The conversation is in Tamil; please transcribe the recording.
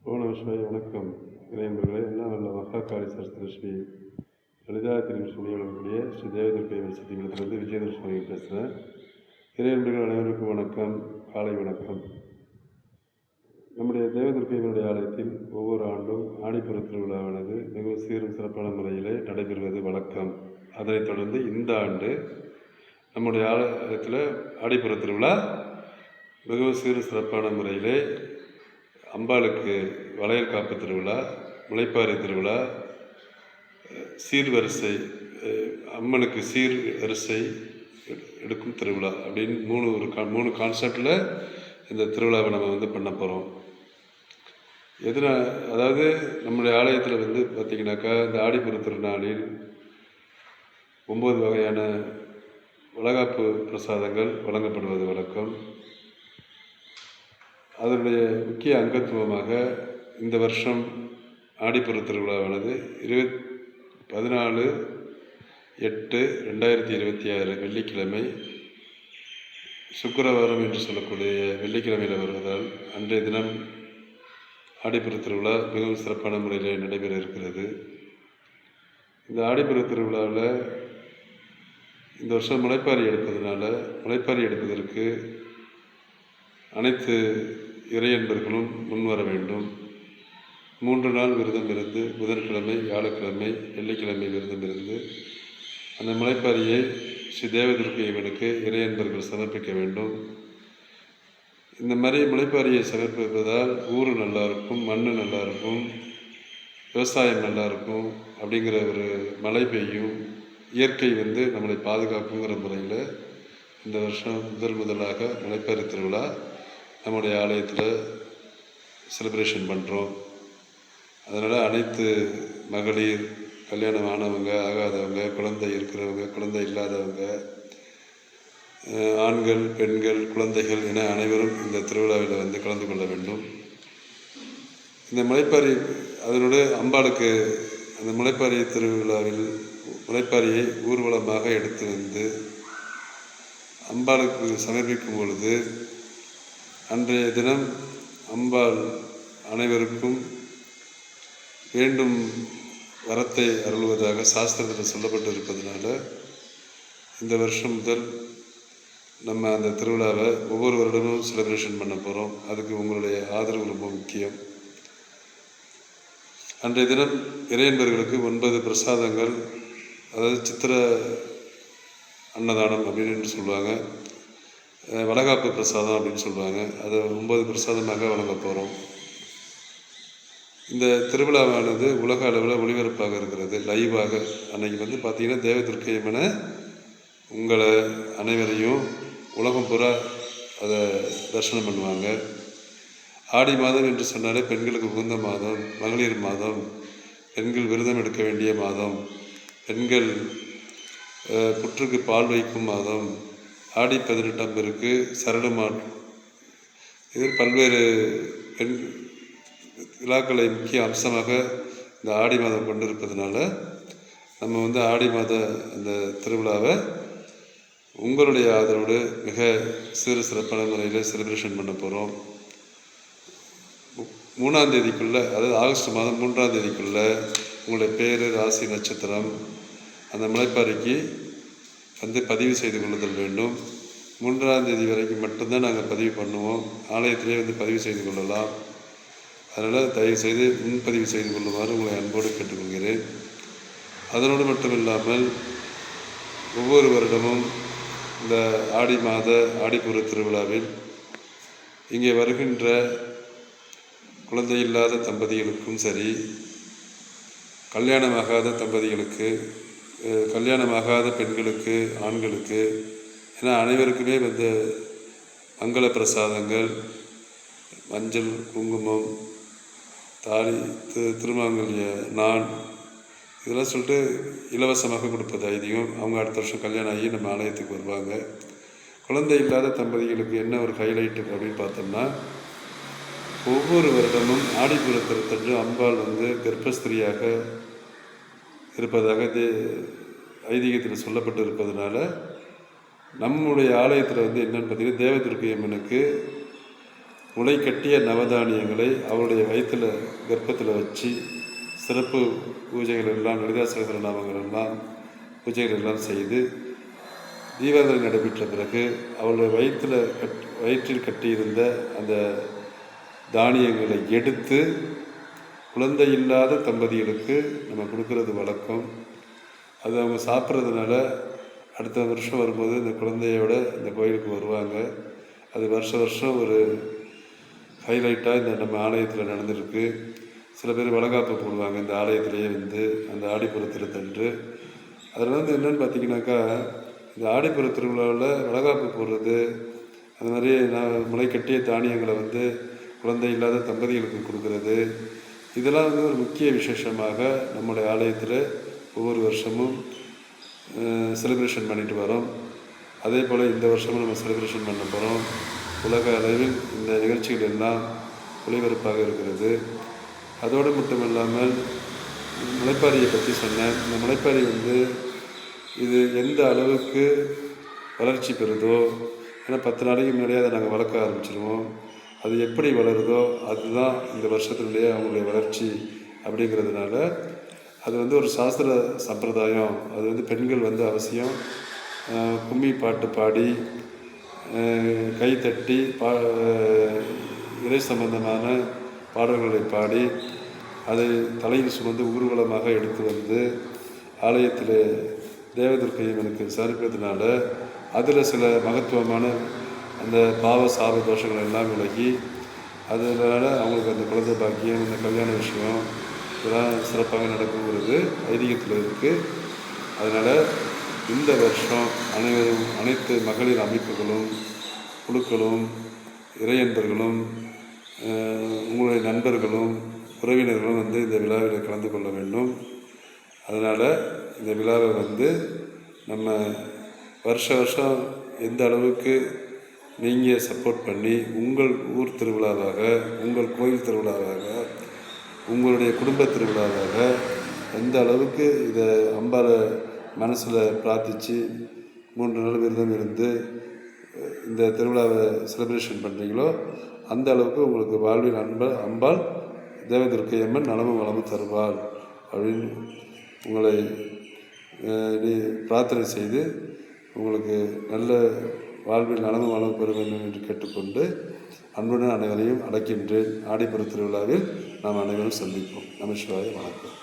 ஓ நமஸ்கார். வணக்கம் இறையன்பர்களே. எல்லாம் வல்ல மகாகாளி சரஸ்வதி ஸ்ரீ லலிதா திருமணி வழங்கக்கூடிய ஸ்ரீ தேவதுர்க்கை சக்திகளத்திலிருந்து விஜயதர் சுவாமி பேசுகிறேன். இறையன்பர்கள் அனைவருக்கும் வணக்கம், காலை வணக்கம். நம்முடைய தேவதுர்க்கையினுடைய ஆலயத்தில் ஒவ்வொரு ஆண்டும் ஆடிப்புற திருவிழாவானது மிகவும் சீரும் சிறப்பான முறையிலே நடைபெறுவது வழக்கம். அதனைத் தொடர்ந்து இந்த ஆண்டு நம்முடைய ஆலயத்தில் ஆடிப்புற திருவிழா மிகவும் சீரும் சிறப்பான முறையிலே அம்பாளுக்கு வளையல் காப்பு திருவிழா, முளைப்பாரி திருவிழா, சீர்வரிசை அம்மனுக்கு சீர் வரிசை எடுக்கும் திருவிழா அப்படின்னு மூணு கான்செப்டில் இந்த திருவிழாவை நம்ம பண்ண போகிறோம். அதாவது நம்முடைய ஆலயத்தில் பார்த்திங்கனாக்கா இந்த ஆடிப்புற திருநாளில் 9 வகையான வளைகாப்பு பிரசாதங்கள் வழங்கப்படுவது வழக்கம். அதனுடைய முக்கிய அங்கத்துவமாக இந்த வருஷம் ஆடிப்புற திருவிழாவானது 14/8/2026 வெள்ளிக்கிழமை சுக்கிரவாரம் என்று சொல்லக்கூடிய வெள்ளிக்கிழமையில் வருவதால் அன்றைய தினம் ஆடிப்புற திருவிழா மிகவும் சிறப்பான முறையில் நடைபெற இருக்கிறது. இந்த ஆடிப்புற திருவிழாவில் இந்த வருஷம் முளைப்பாரி எடுப்பதனால முளைப்பாரி எடுப்பதற்கு அனைத்து இறையன்பர்களும் முன்வர வேண்டும். 3 நாள் விரதம் இருந்து புதன்கிழமை, வியாழக்கிழமை, வெள்ளிக்கிழமை விரதம் இருந்து அந்த முளைப்பாரியை ஸ்ரீ தேவதுர்க்கை அம்மனுக்கு இறையன்பர்கள் சமர்ப்பிக்க வேண்டும். இந்த மாதிரி முளைப்பாரியை சமர்ப்பிப்பதால் ஊர் நல்லாயிருக்கும், மண் நல்லாயிருக்கும், விவசாயம் நல்லாயிருக்கும் அப்படிங்கிற ஒரு மழை பெய்யும், இயற்கை நம்மளை பாதுகாப்புங்கிற முறையில் இந்த வருஷம் முதலாக முளைப்பாரி திருவிழா நம்முடைய ஆலயத்தில் செலிப்ரேஷன் பண்ணுறோம். அதனால் அனைத்து மகளிர், கல்யாணம் ஆனவங்க, ஆகாதவங்க, குழந்தை இருக்கிறவங்க, குழந்தை இல்லாதவங்க, ஆண்கள், பெண்கள், குழந்தைகள் என அனைவரும் இந்த திருவிழாவில் கலந்து கொள்ள வேண்டும். இந்த முளைப்பாரி அதனோட அம்பாளுக்கு அந்த முளைப்பாரி திருவிழாவில் முளைப்பாரியை ஊர்வலமாக எடுத்து அம்பாளுக்கு சமர்ப்பிக்கும் பொழுது அன்றைய தினம் அம்பாள் அனைவருக்கும் வேண்டும் வரத்தை அருள்வதாக சாஸ்திரத்தில் சொல்லப்பட்டு இருப்பதனால இந்த வருஷம் முதல் நம்ம அந்த திருவிழாவை ஒவ்வொரு வருடமும் செலிப்ரேஷன் பண்ண போகிறோம். அதுக்கு உங்களுடைய ஆதரவு ரொம்ப முக்கியம். அன்றைய தினம் இறையன்பர்களுக்கு 9 பிரசாதங்கள், அதாவது சித்திர அன்னதானம் அப்படின்னு சொல்லுவாங்க, வளைகாப்பு பிரசாதம் அப்படின்னு சொல்லுவாங்க. அதை 9 பிரசாதமாக வழங்க போகிறோம். இந்த திருவிழாவானது உலக அளவில் ஒளிபரப்பாக இருக்கிறது, லைவாக. அன்றைக்கி பார்த்திங்கன்னா தேவதுர்க்கை அம்மனை உங்களை அனைவரையும் உலகம் பூரா அதை தரிசனம் பண்ணுவாங்க. ஆடி மாதம் என்று சொன்னாலே பெண்களுக்கு உகந்த மாதம், மகளிர் மாதம், பெண்கள் விரதம் எடுக்க வேண்டிய மாதம், பெண்கள் புற்றுக்கு பால் வைக்கும் மாதம், ஆடி 18ஆம் பெருக்கு சரடுமான், இது பல்வேறு பெண் விழாக்களை முக்கிய அம்சமாக இந்த ஆடி மாதம் கொண்டிருப்பதனால நம்ம ஆடி மாத அந்த திருவிழாவை உங்களுடைய ஆதரவோடு மிக சிறு சிறப்பான முறையில் செலிப்ரேஷன் பண்ண போகிறோம். 3ஆம் தேதிக்குள்ளே, அதாவது ஆகஸ்ட் மாதம் 3ஆம் தேதிக்குள்ளே உங்களுடைய பேர், ராசி, நட்சத்திரம் அந்த முளைப்பாரிக்கு பதிவு செய்து கொள்ளுதல் வேண்டும். 3ஆம் தேதி வரைக்கும் மட்டும்தான் நாங்கள் பதிவு பண்ணுவோம். ஆலயத்திலே பதிவு செய்து கொள்ளலாம். அதனால் தயவுசெய்து முன்பதிவு செய்து கொள்ளுமாறு உங்களை அன்போடு கேட்டுக்கொள்கிறேன். அதனோடு மட்டும் இல்லாமல் ஒவ்வொரு வருடமும் இந்த ஆடி மாத ஆடிப்புற திருவிழாவில் இங்கே வருகின்ற குழந்தை இல்லாத தம்பதிகளுக்கும் சரி, கல்யாணமாகாத தம்பதிகளுக்கு, கல்யாணமாகாத பெண்களுக்கு, ஆண்களுக்கு என அனைவருக்குமே மங்கள பிரசாதங்கள், மஞ்சள், குங்குமம், தாலி, திருமாங்கல்ய நான் இதெல்லாம் சொல்லிட்டு இலவசமாக கொடுப்பது ஐதீகம். அவங்க அடுத்த வருஷம் கல்யாணம் ஆகி நம்ம ஆலயத்துக்கு வருவாங்க. குழந்தை இல்லாத தம்பதிகளுக்கு என்ன ஒரு ஹைலைட்டு அப்படின்னு பார்த்தோம்னா, ஒவ்வொரு வருடமும் ஆடிப்புற திருத்தன்று அம்பாள் கர்ப்பஸ்திரியாக இருப்பதாக ஐதீகத்தில் சொல்லப்பட்டு இருப்பதனால நம்முடைய ஆலயத்தில் என்னென்னு பார்த்தீங்கன்னா தேவதுர்க்கை அம்மனுக்கு முளை கட்டிய நவதானியங்களை அவருடைய வயிற்றில் கர்ப்பத்தில் வச்சு சிறப்பு பூஜைகள் எல்லாம், லலிதா சகஸ்ரநாமங்கள் எல்லாம், பூஜைகள் எல்லாம் செய்து தீபாவளி நடைபெற்ற பிறகு அவருடைய வயிற்றில் கட்டியிருந்த அந்த தானியங்களை எடுத்து குழந்தை இல்லாத தம்பதிகளுக்கு நம்ம கொடுக்கறது வழக்கம். அது அவங்க சாப்பிட்றதுனால அடுத்த வருஷம் வரும்போது இந்த குழந்தையோட இந்த கோயிலுக்கு வருவாங்க. அது வருஷம் ஒரு ஹைலைட்டாக இந்த நம்ம ஆலயத்தில் நடந்திருக்கு. சில பேர் வளகாப்பு போடுவாங்க இந்த ஆலயத்திலேயே அந்த ஆடிப்புற திருத்தன்று. அதில் என்னென்னு பார்த்தீங்கன்னாக்கா, இந்த ஆடிப்புற திருவிழாவில் வளகாப்பு போடுறது, அது மாதிரி முளை கட்டிய தானியங்களை குழந்தை இல்லாத தம்பதிகளுக்கு கொடுக்கறது, இதெல்லாம் ஒரு முக்கிய விசேஷமாக நம்முடைய ஆலயத்தில் ஒவ்வொரு வருஷமும் செலிப்ரேஷன் பண்ணிட்டு வரோம். அதே போல் இந்த வருஷமும் நம்ம செலிப்ரேஷன் பண்ண போகிறோம். உலக அளவில் இந்த நிகழ்ச்சிகள் எல்லாம் ஒளிபரப்பாக இருக்கிறது. அதோடு மட்டும் இல்லாமல் முளைப்பாரியை பற்றி சொன்னேன். இந்த முளைப்பாரி இது எந்த அளவுக்கு வளர்ச்சி பெறுதோ, ஏன்னா 10 நாளைக்கு முன்னாடியே அதை நாங்கள் வளர்க்க ஆரம்பிச்சிருவோம். அது எப்படி வளருதோ அதுதான் இந்த வருஷத்துலேயே அவங்களுடைய வளர்ச்சி அப்படிங்கிறதுனால அது ஒரு சாஸ்திர சம்பிரதாயம். அது பெண்கள் அவசியம் கும்மி பாட்டு பாடி கைத்தட்டி இறை சம்பந்தமான பாடல்களை பாடி அதை தலையில் சுமந்து ஊர்வலமாக எடுத்து ஆலயத்தில் தேவதுர்க்கையம்மனுக்கு சரிப்பதனால அதில் சில மகத்துவமான அந்த பாவ சாப தோஷங்கள் எல்லாம் விலகி அதனால் அவங்களுக்கு அந்த குழந்தை பாக்கியம், இந்த கல்யாண விஷயம் இதெல்லாம் சிறப்பாக நடக்குங்கிறது ஐதீகத்தில் இருக்குது. அதனால் இந்த வருஷம் அனைத்து மகளிர் அமைப்புகளும் குழுக்களும் இறையன்பர்களும் உங்களுடைய நண்பர்களும் உறவினர்களும் இந்த விழாவில் கலந்து கொள்ள வேண்டும். அதனால் இந்த விழாவை நம்ம வருஷம் எந்த அளவுக்கு நீங்கள் சப்போர்ட் பண்ணி உங்கள் ஊர் திருவிழாவாக, உங்கள் கோயில் திருவிழாவாக, உங்களுடைய குடும்ப திருவிழாவாக எந்த அளவுக்கு இதை அம்பாளை மனசில் பிரார்த்தித்து 3 நாள் விரதம் இருந்து இந்த திருவிழாவை செலிப்ரேஷன் பண்ணுறீங்களோ அந்த அளவுக்கு உங்களுக்கு வாழ்வில் அம்பாள் தேவதுர்க்கையம்மன் நலமும் வளமும் தருவாள் அப்படின்னு உங்களை பிரார்த்தனை செய்து உங்களுக்கு நல்ல வாழ்வில் நலமும் வளமும் பெற வேண்டும் என்று கேட்டுக்கொண்டு அன்புடன் அனைவரையும் அழைக்கின்றேன். ஆடிப்புற திருவிழாவில் நாம் அனைவரும் சந்திப்போம். நமசிவாய. வணக்கம்.